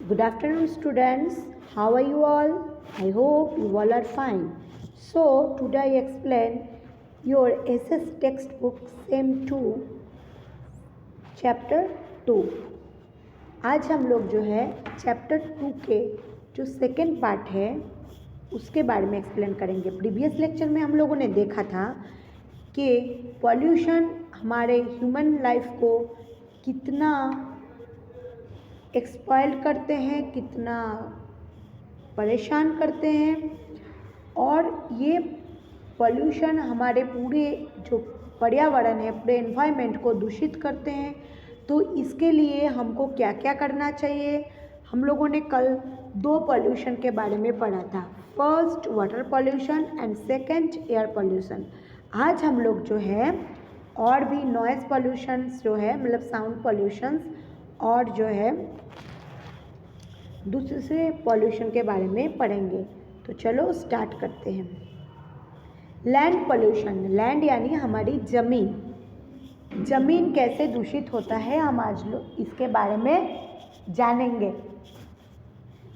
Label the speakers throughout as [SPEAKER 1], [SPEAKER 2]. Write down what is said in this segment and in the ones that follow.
[SPEAKER 1] Good afternoon, students. How are you all? I hope you all are fine. So, today I explain your SS textbook Same 2 Chapter 2. आज हम लोग जो है chapter 2 के जो second part है उसके बारे में एक्सप्लेन करेंगे। प्रीवियस लेक्चर में हम लोगों ने देखा था कि पॉल्यूशन हमारे ह्यूमन लाइफ को कितना एक्सपॉइल करते हैं, कितना परेशान करते हैं और ये पॉल्यूशन हमारे पूरे जो पर्यावरण है, पूरे एनवायरनमेंट को दूषित करते हैं। तो इसके लिए हमको क्या क्या करना चाहिए, हम लोगों ने कल 2 पॉल्यूशन के बारे में पढ़ा था। First water pollution and second air pollution. आज हम लोग जो है और भी नॉइज़ पॉल्यूशंस जो है मतलब साउंड पॉल्यूशंस और जो है दूसरे पॉल्यूशन के बारे में पढ़ेंगे। तो चलो स्टार्ट करते हैं। लैंड पॉल्यूशन, लैंड यानी हमारी ज़मीन। ज़मीन कैसे दूषित होता है हम आज लोग इसके बारे में जानेंगे।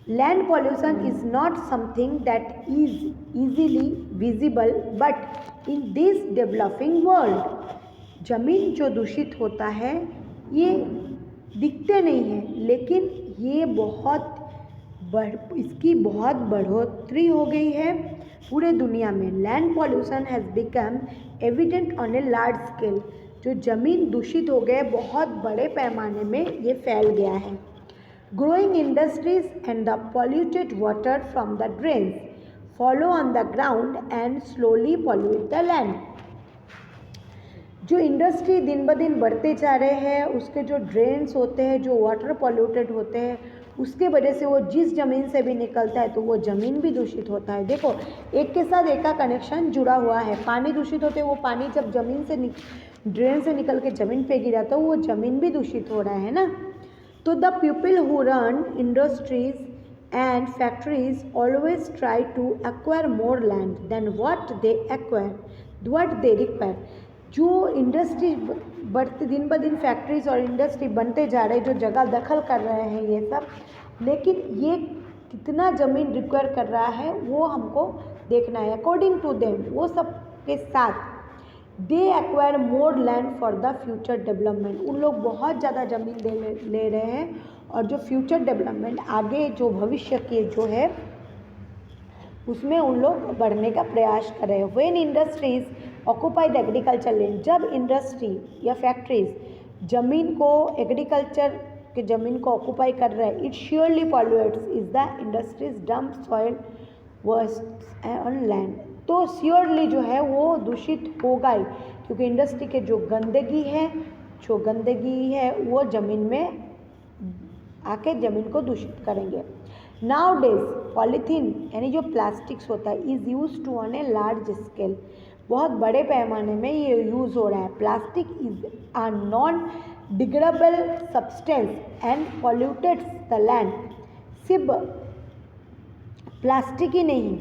[SPEAKER 1] Land pollution is not something that is easily visible but in this developing world. ज़मीन जो दूषित होता है ये दिखते नहीं हैं, लेकिन ये इसकी बहुत बढ़ोतरी हो गई है पूरे दुनिया में। Land pollution has become evident on a large scale. जो ज़मीन दूषित हो गए बहुत बड़े पैमाने में ये फैल गया है। Growing industries and the polluted water from the drains follow on the ground and slowly pollute the land. जो इंडस्ट्री दिन ब दिन बढ़ते जा रहे हैं, उसके जो ड्रेन्स होते हैं, जो वाटर पॉल्यूटेड होते हैं, उसके वजह से वो जिस ज़मीन से भी निकलता है तो वो ज़मीन भी दूषित होता है। देखो, एक के साथ एक का कनेक्शन जुड़ा हुआ है। पानी दूषित होते हैं, वो पानी जब ज़मीन से ड्रेन से निकल के ज़मीन पे गिरा तो वो ज़मीन भी दूषित हो रहा है ना। तो the people who run industries and factories always try to acquire more land than what they require. जो इंडस्ट्री बढ़ते दिन ब दिन फैक्ट्रीज और इंडस्ट्री बनते जा रहे, जो जगह दखल कर रहे हैं ये सब, लेकिन ये कितना ज़मीन रिक्वायर कर रहा है वो हमको देखना है। अकॉर्डिंग टू देम, वो सब के साथ they acquire more land for the future development. उन लोग बहुत ज़्यादा ज़मीन ले रहे हैं और जो फ्यूचर डेवलपमेंट आगे जो भविष्य के जो है उसमें उन लोग बढ़ने का प्रयास कर रहे हैं। When industries occupy the agriculture land, जब इंडस्ट्री या फैक्ट्रीज ज़मीन को एग्रीकल्चर के ज़मीन को ऑक्यूपाई कर रहा है, it surely pollutes is the industries dump soil waste on land. तो श्योरली जो है वो दूषित होगा ही, क्योंकि इंडस्ट्री के जो गंदगी है वो ज़मीन में आके ज़मीन को दूषित करेंगे। नाउ डेज पॉलीथीन यानी जो प्लास्टिक्स होता है is use to on a large scale. बहुत बड़े पैमाने में ये यूज़ हो रहा है। Plastic is a non degradable substance and pollutes the land. सिर्फ प्लास्टिक ही नहीं,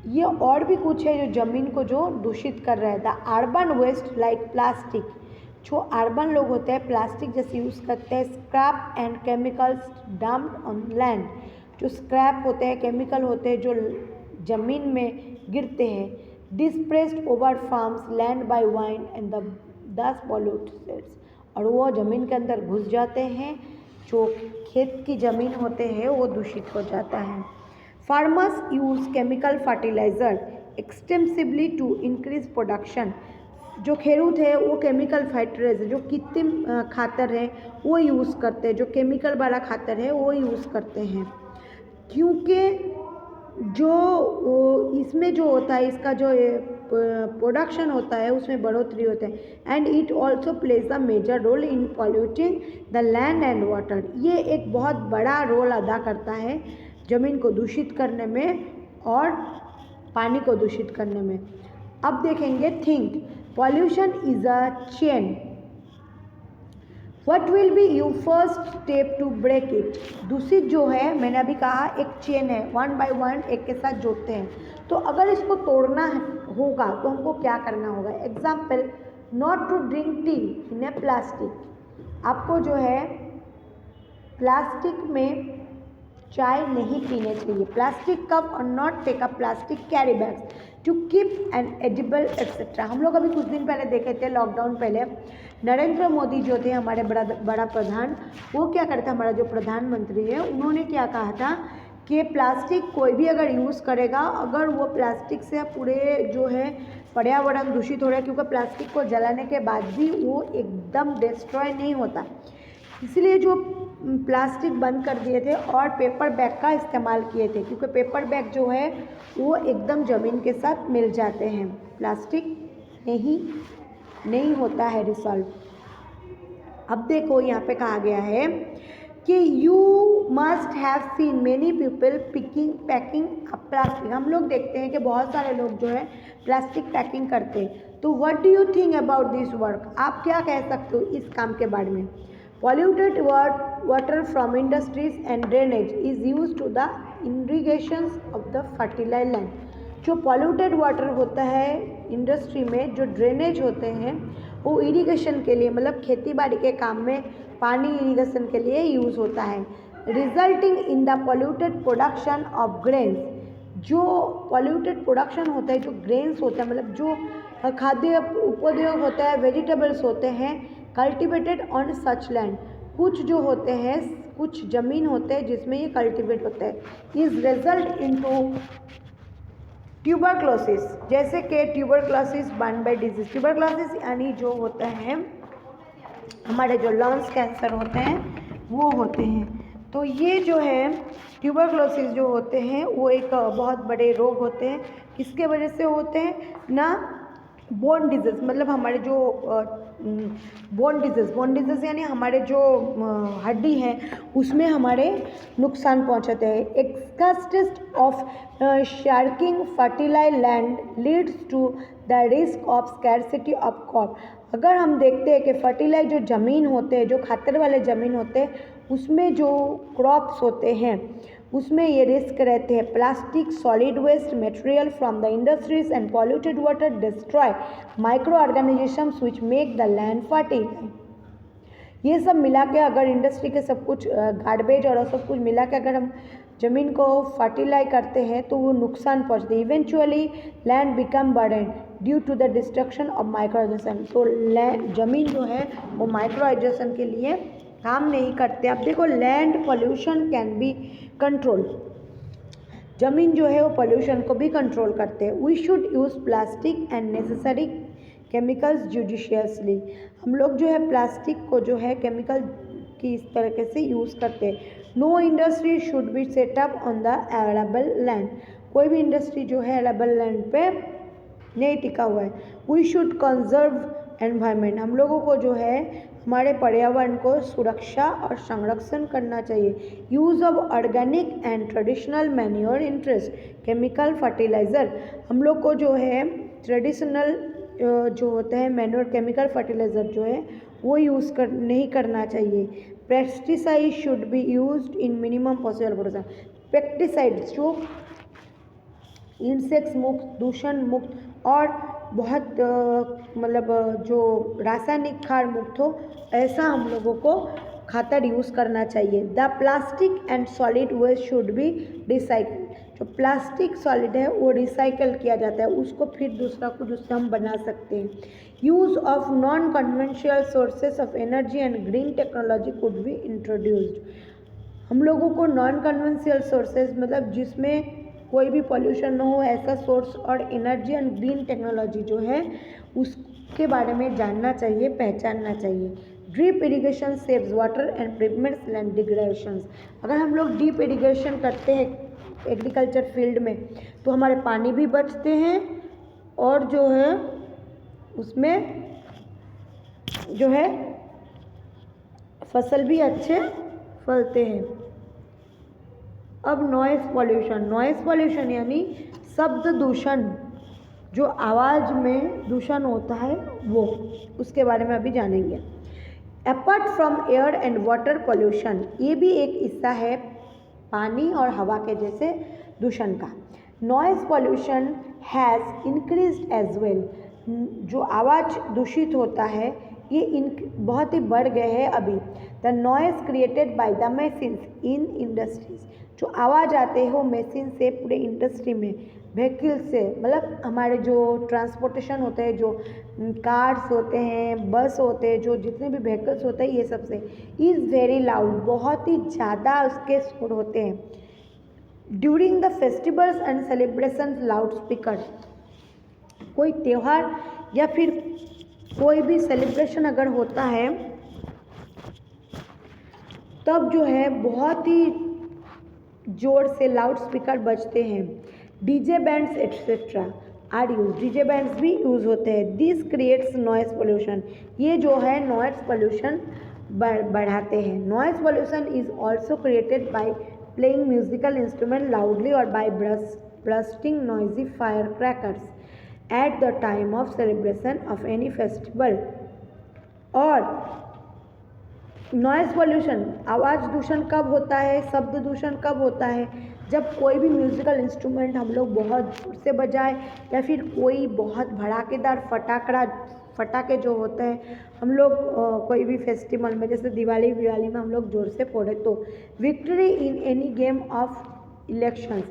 [SPEAKER 1] ये और भी कुछ है जो ज़मीन को जो दूषित कर रहा है। The urban waste like plastic, जो अर्बन लोग होते हैं प्लास्टिक जैसे यूज़ करते हैं। Scrap and chemicals dumped on land, जो स्क्रैप होते हैं, केमिकल होते हैं जो ज़मीन में गिरते हैं। Dispersed over farms land by wind and thus pollutes, और वो ज़मीन के अंदर घुस जाते हैं, जो खेत की ज़मीन होते हैं वो दूषित हो जाता है। Farmers use chemical fertiliser extensively to increase production. जो खेडूत है वो केमिकल फर्टिलाइजर, जो कृत्रिम खातर है वो यूज़ करते हैं, जो केमिकल वाला खातर है वो यूज़ करते हैं, क्योंकि जो इसमें जो होता है, इसका जो प्रोडक्शन होता है उसमें बढ़ोतरी होता है। And it also plays a major role in polluting the land and water. ये एक बहुत बड़ा रोल अदा करता है ज़मीन को दूषित करने में और पानी को दूषित करने में। अब देखेंगे think pollution is a chain, what will be you first step to break it. दूषित जो है मैंने अभी कहा एक चेन है, 1 बाय 1 एक के साथ जोड़ते हैं। तो अगर इसको तोड़ना होगा तो हमको क्या करना होगा। Example, not to drink tea in a plastic. आपको जो है प्लास्टिक में चाय नहीं पीने चाहिए। प्लास्टिक कप और not take a plastic carry bags to keep an edible etcetera. हम लोग अभी कुछ दिन पहले देखे थे, लॉकडाउन पहले नरेंद्र मोदी जो थे हमारे बड़ा प्रधान, वो क्या करते, हमारा जो प्रधानमंत्री है, उन्होंने क्या कहा था कि प्लास्टिक कोई भी अगर यूज़ करेगा, अगर वो प्लास्टिक से पूरे जो है पर्यावरण दूषित हो रहा है, क्योंकि प्लास्टिक को जलाने के बाद भी वो एकदम डिस्ट्रॉय नहीं होता, इसलिए जो प्लास्टिक बंद कर दिए थे और पेपर बैग का इस्तेमाल किए थे, क्योंकि पेपर बैग जो है वो एकदम ज़मीन के साथ मिल जाते हैं, प्लास्टिक नहीं होता है रिसॉल्व। अब देखो यहाँ पे कहा गया है कि you must have seen many people packing a plastic. हम लोग देखते हैं कि बहुत सारे लोग जो है प्लास्टिक पैकिंग करते हैं। तो what do you think about this work? आप क्या कह सकते हो इस काम के बारे में? Polluted water from industries and drainage is used to the irrigations of the fertile land. जो पॉल्यूटेड वाटर होता है इंडस्ट्री में, जो ड्रेनेज होते हैं, वो इरिगेशन के लिए, मतलब खेती बाड़ी के काम में पानी इरिगेशन के लिए यूज़ होता है। Resulting in the polluted production of grains. जो पॉल्यूटेड प्रोडक्शन होता है, जो ग्रेन्स होता है, मतलब जो खाद्य उद्योग होता है, वेजिटेबल्स होते हैं, कल्टिवेटेड ऑन सच लैंड, कुछ जो होते हैं, कुछ ज़मीन होते हैं जिसमें ये कल्टिवेट होता है, इज रिजल्ट इनटू ट्यूबरक्लोसिस, जैसे कि tuberculosis burn by disease. Tuberculosis यानी जो होता है हमारे जो लंग्स कैंसर होते हैं वो होते हैं। तो ये जो है ट्यूबरक्लोसिस जो होते हैं वो एक बहुत बड़े रोग होते हैं। किसके वजह से होते हैं ना? बोन डिजीज़, मतलब हमारे जो बोन डिजीज़ यानी हमारे जो हड्डी है उसमें हमारे नुकसान पहुंचाते हैं। एक्सकस्टिस्ट of sharking fertilize land leads to the risk of scarcity of crop. अगर हम देखते हैं कि फर्टिलाइज जो ज़मीन होते हैं, जो खातर वाले ज़मीन होते हैं, उसमें जो क्रॉप्स होते हैं उसमें ये रिस्क रहते हैं। Plastic, solid waste material from the industries and polluted water destroy micro organisations which make the land fertile. ये सब मिला के, अगर इंडस्ट्री के सब कुछ गार्बेज और सब कुछ मिला के अगर हम ज़मीन को फर्टिलाइज करते हैं तो वो नुकसान पहुँचते हैं। Eventually land become burden due to the destruction of microorganism. तो ज़मीन जो है वो माइक्रोऑर्गेनिज्म के लिए काम नहीं करते। अब देखो, land pollution can be control. ज़मीन जो है वो पोल्यूशन को भी कंट्रोल करते हैं। We should use plastic and necessary chemicals judiciously. हम लोग जो है प्लास्टिक को जो है केमिकल की इस तरीके से यूज़ करते हैं। Know industry should be set up on the arable land. कोई भी इंडस्ट्री जो है अरेबल लैंड पे नहीं टिका हुआ है। We should conserve environment. हम लोगों को जो है हमारे पर्यावरण को सुरक्षा और संरक्षण करना चाहिए। Use of organic and traditional manure interest chemical fertiliser. हम लोग को जो है ट्रेडिशनल जो होते हैं मैन्योर केमिकल फर्टिलाइज़र जो है वो नहीं करना चाहिए। Pesticide should be used in minimum possible production. Pesticides जो इंसेक्ट्स मुक्त, दूषण मुक्त और बहुत मतलब जो रासायनिक खाद मुक्त हो, ऐसा हम लोगों को खातर यूज़ करना चाहिए। The plastic and solid waste should be recycle. जो प्लास्टिक सॉलिड है वो रिसाइकल किया जाता है, उसको फिर दूसरा कुछ उससे हम बना सकते हैं। Use of non conventional sources of energy and green technology could be introduced. हम लोगों को नॉन कन्वेंशनल सोर्सेज, मतलब जिसमें कोई भी पॉल्यूशन न हो, ऐसा सोर्स और एनर्जी एंड ग्रीन टेक्नोलॉजी जो है उसके बारे में जानना चाहिए, पहचानना चाहिए। Drip irrigation saves water and prevents land degradation. अगर हम लोग डीप इरिगेशन करते हैं एग्रीकल्चर फील्ड में तो हमारे पानी भी बचते हैं और जो है उसमें जो है फसल भी अच्छे फलते हैं। अब नॉइस पॉल्यूशन यानी शब्द दूषण, जो आवाज़ में दूषण होता है वो, उसके बारे में अभी जानेंगे। Apart from air and water pollution, ये भी एक हिस्सा है पानी और हवा के जैसे दूषण का। Noise pollution has increased as well. जो आवाज़ दूषित होता है ये बहुत ही बढ़ गए हैं अभी। The noise created by the machines in industries, जो आवाज़ आते हैं वो मशीन से पूरे इंडस्ट्री में, व्हीकल से, मतलब हमारे जो ट्रांसपोर्टेशन होते हैं, जो कार्स होते हैं, बस होते हैं, जो जितने भी व्हीकल्स होते हैं, ये सब से इज़ वेरी लाउड, बहुत ही ज़्यादा उसके शोर होते हैं। During the festivals and celebration loud speaker, कोई त्यौहार या फिर कोई भी सेलिब्रेशन अगर होता है तब जो है बहुत ही जोर से लाउड स्पीकर बजते हैं। DJ bands etcetera are use, DJ bands भी यूज़ होते हैं। दिस क्रिएट्स नॉइस पोल्यूशन, ये जो है नॉइस पोल्यूशन बढ़ाते हैं। Noise pollution is also created by playing musical instrument loudly और by bursting noisy fire crackers at the time of celebration of any festival. और नॉइस पोल्यूशन, आवाज़ दूषण कब होता है, शब्द दूषण कब होता है, जब कोई भी म्यूज़िकल इंस्ट्रूमेंट हम लोग बहुत जोर से बजाए या फिर कोई बहुत भड़ाकेदार फटाके जो होते हैं हम लोग कोई भी फेस्टिवल में, जैसे दिवाली में हम लोग जोर से फोड़े तो। Victory in any game of elections,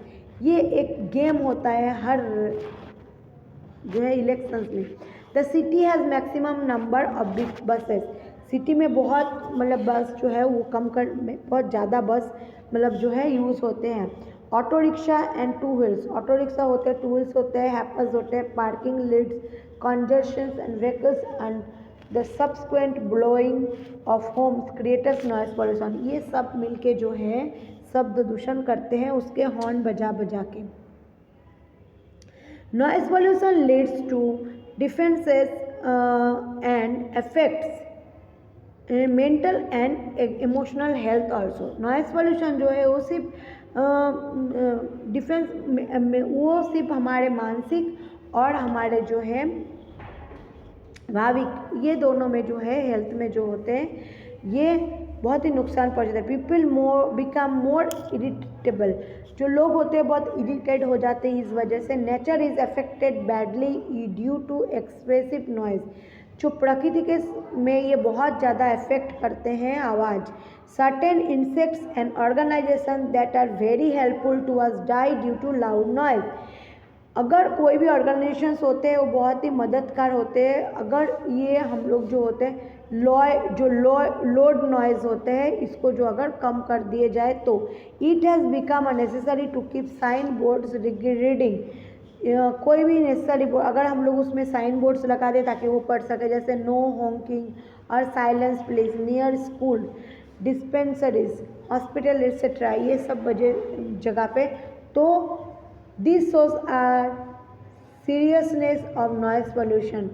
[SPEAKER 1] ये एक गेम होता है हर जो है इलेक्शंस में। The city has maximum number of big buses, city में बहुत मतलब बस जो है वो बहुत ज़्यादा बस मतलब जो है यूज़ होते हैं। Auto rickshaw and two wheels, auto rickshaw होते हैं, टू व्हील्स होते हैं, हैपल्स होते हैं, parking leads congestions and vehicles and the subsequent blowing of horns creates noise pollution, ये सब मिलके जो है शब्द दूषण करते हैं उसके हॉर्न बजा बजा के। Noise pollution leads to differences and affects mental and emotional health also. Noise pollution जो है वो सिर्फ वो सिर्फ हमारे मानसिक और हमारे जो है भाविक, ये दोनों में जो है हेल्थ में जो होते हैं ये बहुत ही नुकसान पहुंचाते हैं। पीपल बिकम मोर इरिटेबल, जो लोग होते हैं बहुत इरिटेट हो जाते हैं इस वजह से। Nature is affected badly due to expressive noise, जो प्रकृति के में ये बहुत ज़्यादा इफेक्ट करते हैं आवाज़। Certain insects and organisation that are very helpful to us die due to loud noise, अगर कोई भी ऑर्गेनाइजेशंस होते हैं वो बहुत ही मददगार होते हैं अगर ये हम लोग जो होते हैं लोड नॉइज होते हैं इसको जो अगर कम कर दिए जाए तो। It has become a necessary to keep sign boards reading, कोई भी नेसेसरी बोर्ड अगर हम लोग उसमें साइन बोर्ड्स लगा दें ताकि वो पढ़ सके, जैसे नो हॉन्किंग और silence please near school, dispensaries, hospital etcetera, ये सब जगह पे। तो this shows our seriousness of noise pollution,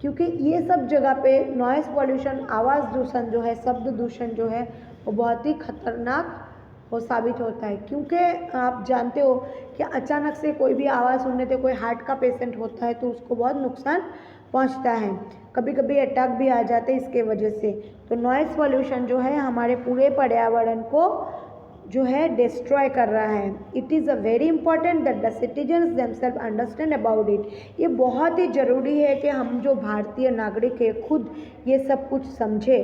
[SPEAKER 1] क्योंकि ये सब जगह पे नॉइस पॉल्यूशन, आवाज़ दूषण जो है, शब्द दूषण जो है वो बहुत ही खतरनाक वो साबित होता है। क्योंकि आप जानते हो कि अचानक से कोई भी आवाज़ सुनने से कोई हार्ट का पेशेंट होता है तो उसको बहुत नुकसान पहुंचता है, कभी कभी अटैक भी आ जाते हैं इसके वजह से। तो नॉइस पॉल्यूशन जो है हमारे पूरे पर्यावरण को जो है डिस्ट्रॉय कर रहा है। It is a very important that the citizens themselves understand about it, ये बहुत ही ज़रूरी है कि हम जो भारतीय नागरिक है खुद ये सब कुछ समझे।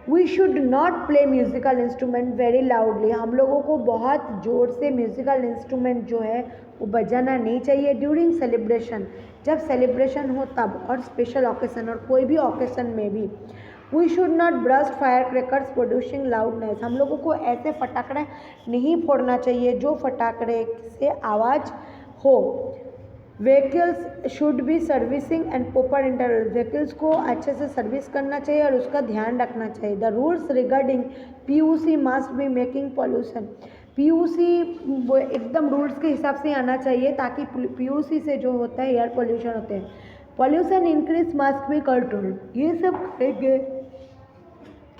[SPEAKER 1] We should not play musical instrument very loudly, हम लोगों को बहुत ज़ोर से म्यूज़िकल इंस्ट्रूमेंट जो है वो बजाना नहीं चाहिए ड्यूरिंग सेलिब्रेशन, जब सेलिब्रेशन हो तब, और स्पेशल ऑकेशन और कोई भी ऑकेशन में भी। We should not burst fire crackers producing loud noise, हम लोगों को ऐसे फटाकड़े नहीं फोड़ना चाहिए जो फटाकड़े से आवाज़ हो। Vehicles should be servicing and proper interval, vehicles को अच्छे से सर्विस करना चाहिए और उसका ध्यान रखना चाहिए। The rules regarding PUC must be making pollution, PUC एकदम रूल्स के हिसाब से आना चाहिए ताकि PUC से जो होता है एयर पॉल्यूशन होते हैं। Pollution increase must be control, ये सब करेंगे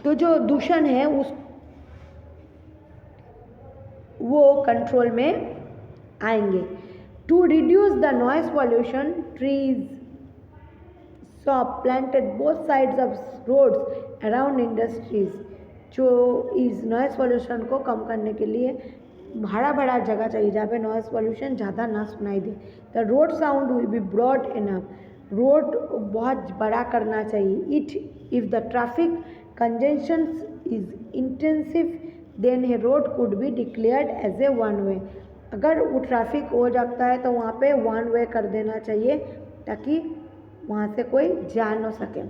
[SPEAKER 1] तो जो दूषण है उस वो कंट्रोल में आएंगे। To reduce the noise pollution, trees saw planted both sides of roads around industries, जो इस नॉइस पॉल्यूशन को कम करने के लिए बड़ा बड़ा जगह चाहिए जहाँ पे नॉइस पॉल्यूशन ज़्यादा ना सुनाई दे। The road should will be broad enough, road बहुत बड़ा करना चाहिए। It if the traffic congestion is intensive then a road could be declared as a one way. अगर वो ट्रैफिक हो जाता है तो वहाँ पे वन वे कर देना चाहिए ताकि वहाँ से कोई जा न सके।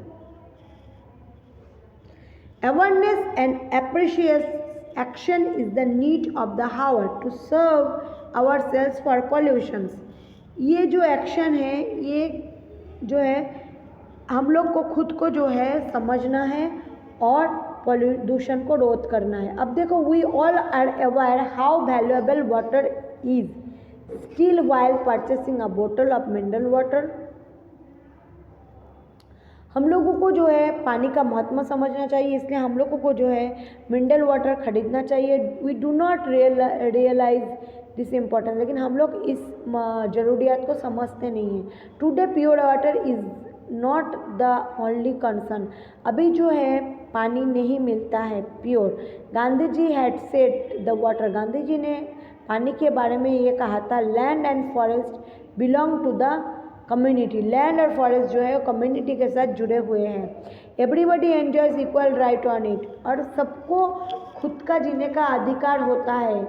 [SPEAKER 1] Awareness and appreciate action is the need of the hour to serve ourselves for pollutions. ये जो एक्शन है, ये जो है हम लोग को खुद को जो है समझना है और प्रदूषण को रोध करना है। अब देखो, we all are aware how valuable water is still while purchasing a बोतल ऑफ मिनरल वाटर। हम लोगों को जो है पानी का महत्व समझना चाहिए, इसलिए हम लोगों को जो है मिनरल वाटर खरीदना चाहिए। We do not realize this important, लेकिन हम लोग इस ज़रूरियात को समझते नहीं हैं। Today pure water is not the only concern. अभी जो है पानी नहीं मिलता है pure. Gandhi ji had said the water, Gandhi ji ने पानी के बारे में ये कहा था, land and forest belong to the community. Land और फॉरेस्ट जो है वो कम्युनिटी के साथ जुड़े हुए हैं। Everybody enjoys equal right on it, और सबको खुद का जीने का अधिकार होता है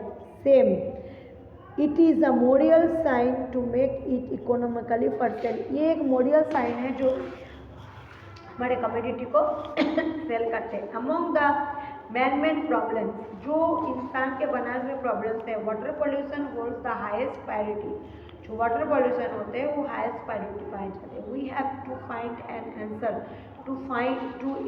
[SPEAKER 1] same. It is a moral sign to make it economically fertile. ये एक मोरल साइन है जो हमारे कम्युनिटी को सेल करते हैं। अमोंग द मैन-मेड प्रॉब्लम, जो इंसान के बनाए हुए प्रॉब्लम्स है, water pollution holds the highest priority. जो वाटर पॉल्यूशन होते हैं वो हाईएस्ट प्रायोरिटी पाए जाते हैं। We have to find an answer to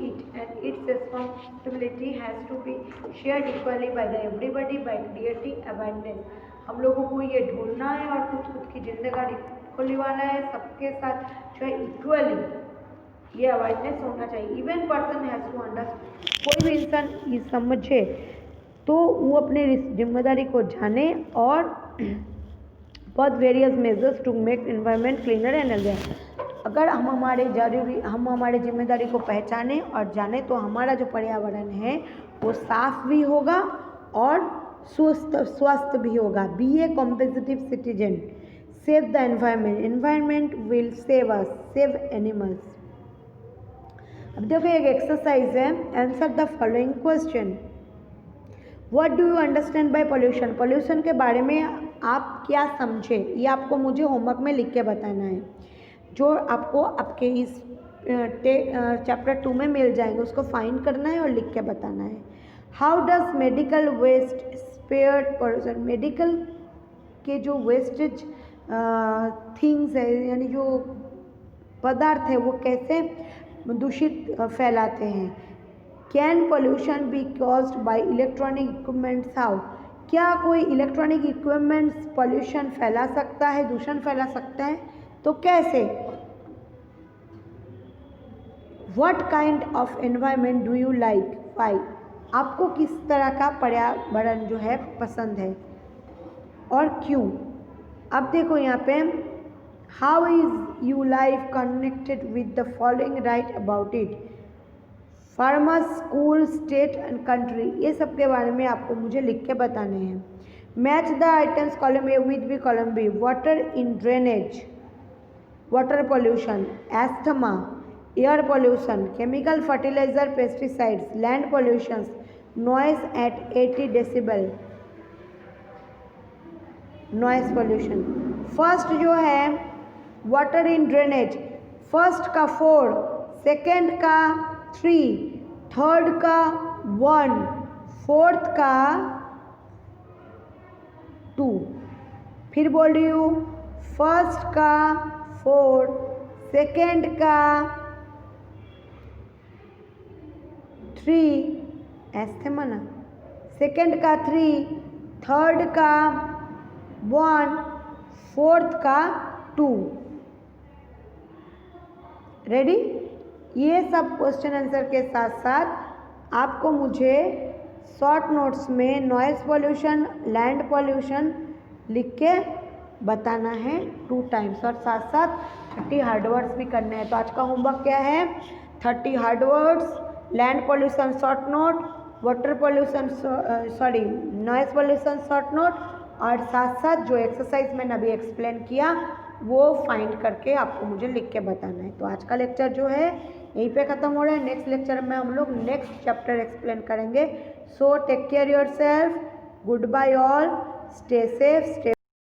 [SPEAKER 1] it and it's responsibility has to be shared equally by the everybody by creating awareness. हम लोगों को ये ढूंढना है और खुद की जिंदगी खुलवाना है, सबके साथ जो है इक्वली ये अवेयरनेस होना चाहिए। Even person has to understand, कोई भी इंसान ये समझे तो वो अपने जिम्मेदारी को जाने और बहुत various measures to make environment cleaner and healthier. अगर हम हमारे जिम्मेदारी को पहचाने और जाने तो हमारा जो पर्यावरण है वो साफ भी होगा और स्वस्थ भी होगा। Be a competitive citizen, save the environment, environment will save us, save animals. अब देखो एक एक्सरसाइज है, answer the following question. What do you understand by pollution? Pollution के बारे में आप क्या समझे, ये आपको मुझे होमवर्क में लिख के बताना है, जो आपको आपके इस चैप्टर 2 में मिल जाएंगे। उसको फाइंड करना है और लिख के बताना है। How does medical waste spare pollution? Medical के जो वेस्टेज थिंग्स है, यानी जो पदार्थ है, वो कैसे दूषित फैलाते हैं। Can pollution B caused by electronic equipments? How? क्या कोई इलेक्ट्रॉनिक इक्विपमेंट्स पॉल्यूशन फैला सकता है, दूषण फैला सकता है? तो कैसे? What kind of environment do you like? Why? आपको किस तरह का पर्यावरण जो है पसंद है और क्यों? अब देखो यहाँ पे, how is you life connected with the following, right about it. Farmers, school, state and country, ये सब के बारे में आपको मुझे लिख के बताने हैं। Match the items column A with B column B. Water in drainage, water pollution, asthma, air pollution, chemical fertiliser, pesticides, land pollution, noise at 80 decibel, noise pollution. First जो है वाटर इन ड्रेनेज, फर्स्ट का 4, second का 3, third का 1, fourth का 2। फिर बोल रही हूँ, फर्स्ट का 4, सेकेंड का 3, एस्थमा ना, सेकेंड का 3, थर्ड का 1, फोर्थ का 2। रेडी? ये सब क्वेश्चन आंसर के साथ साथ आपको मुझे शॉर्ट नोट्स में नॉइस पॉल्यूशन, लैंड पॉल्यूशन लिख के बताना है 2 टाइम्स, और साथ साथ 30 हार्ड वर्ड्स भी करने हैं। तो आज का होमवर्क क्या है? 30 hard words, land pollution short note, water pollution noise pollution short note, और साथ साथ जो एक्सरसाइज मैंने अभी एक्सप्लेन किया वो फाइंड करके आपको मुझे लिख के बताना है। तो आज का लेक्चर जो है यहीं पे ख़त्म हो रहा है। नेक्स्ट लेक्चर में हम लोग नेक्स्ट चैप्टर एक्सप्लेन करेंगे। So take care yourself, goodbye all, stay safe, stay